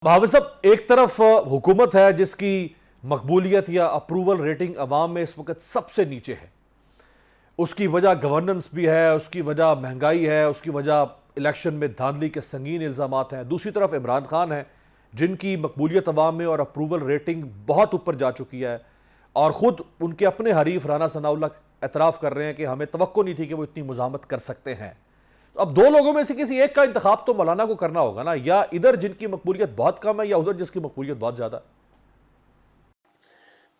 हाफिज साहब, एक तरफ हुकूमत है जिसकी मकबूलियत या अप्रूवल रेटिंग अवाम में इस वक्त सबसे नीचे है। उसकी वजह गवर्नेंस भी है, उसकी वजह महंगाई है, उसकी वजह इलेक्शन में धांधली के संगीन इल्ज़ामात हैं। दूसरी तरफ इमरान खान है जिनकी मकबूलियत अवाम में और अप्रूवल रेटिंग बहुत ऊपर जा चुकी है, और ख़ुद उनके अपने हरीफ राना सनाउल्लाह एतराफ़ कर रहे हैं कि हमें तवक्को नहीं थी कि वो इतनी मुज़ाहमत कर सकते हैं। तो अब दो लोगों में से किसी एक का इंतखाब तो मौलाना को करना होगा ना, या इधर जिनकी मकबूलियत बहुत कम है या उधर जिसकी मकबूलियत बहुत ज़्यादा।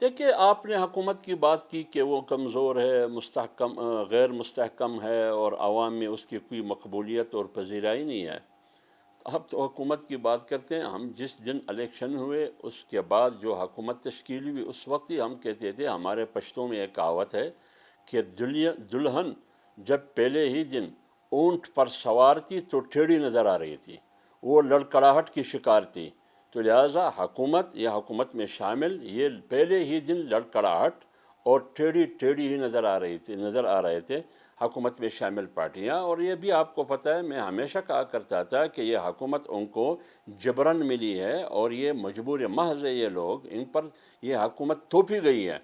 देखिए, आपने हुकूमत की बात की कि वो कमज़ोर है, मुस्तहकम गैर मुस्तहकम है और आवाम में उसकी कोई मकबूलियत और पजीराई नहीं है। अब तो हुकूमत की बात करते हैं। हम जिस दिन इलेक्शन हुए उसके बाद जो हुकूमत तश्कील हुई उस वक्त ही हम कहते थे, हमारे पश्तों में एक कहावत है कि दुल्हन जब पहले ही दिन ऊँट पर सवार थी तो टेढ़ी नज़र आ रही थी, वो लड़खड़ाहट की शिकार थी। तो लिहाजा हुकूमत या हुकूमत में शामिल ये पहले ही दिन लड़खड़ाहट और टेढ़ी टेढ़ी ही नज़र आ रहे थे हुकूमत में शामिल पार्टियां। और ये भी आपको पता है, मैं हमेशा कहा करता था कि ये हुकूमत उनको जबरन मिली है और ये मजबूर महज है, ये लोग इन पर ये हुकूमत थोपी गई है।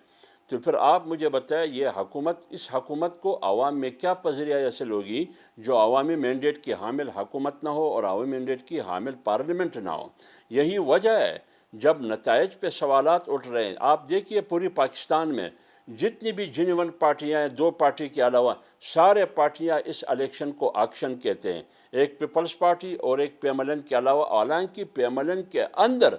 तो फिर आप मुझे बताएं, ये हुकूमत, इस हुकूमत को आवाम में क्या पज़रिया हासिल होगी जो अवामी मैंडेट की हामिल हुकूमत ना हो और अवामी मैंडेट की हामिल पार्लियामेंट ना हो। यही वजह है जब नताइज पे सवालात उठ रहे हैं। आप देखिए, पूरी पाकिस्तान में जितनी भी जेन्युइन पार्टियां हैं, दो पार्टी के अलावा सारे पार्टियां इस इलेक्शन को ऑक्शन कहते हैं, एक पीपल्स पार्टी और एक PMLN के अलावा। हालांकि PMLN के अंदर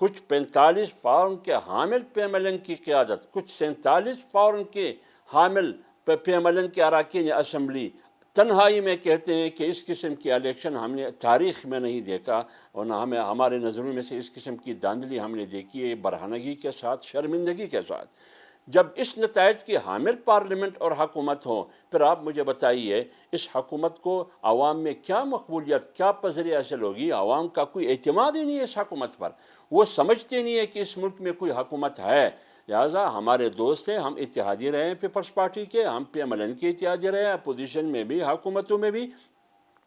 कुछ 45 फॉर्म के हामिल PMLN की क़यादत, कुछ 47 फॉर्म के हामिल PMLN के अरकान असम्बली तन्हाई में कहते हैं कि इस किस्म की इलेक्शन हमने तारीख़ में नहीं देखा और ना हमें, हमारे नज़रों में से इस किस्म की धांधली हमने देखी है, बरहनगी के साथ, शर्मिंदगी के साथ। जब इस नताइज की हामिल पार्लियामेंट और हुकूमत हो, फिर आप मुझे बताइए इस हुकूमत को आवाम में क्या मकबूलियत, क्या पज़रिया हासिल होगी। आवाम का कोई एतमाद ही नहीं है इस हुकूमत पर, वो समझते नहीं है कि इस मुल्क में कोई हुकूमत है। लिहाजा हमारे दोस्त हैं, हम इत्तेहादी रहे हैं पीपल्स पार्टी के, हम PMLN के इत्तेहादी रहे हैं, अपोजिशन में भी हुकूमतों में भी।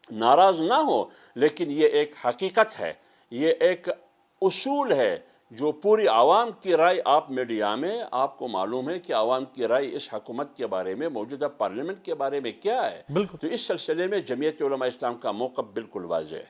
नाराज़ ना हो, लेकिन ये एक हकीकत है, ये एक उसूल है जो पूरी आवाम की राय, आप मीडिया में आपको मालूम है कि आवाम की राय इस हुकूमत के बारे में, मौजूदा पार्लियामेंट के बारे में क्या है। बिल्कुल। तो इस सिलसिले में जमीयत उलमा इस्लाम का मौक़िफ़ बिल्कुल वाज़ेह है।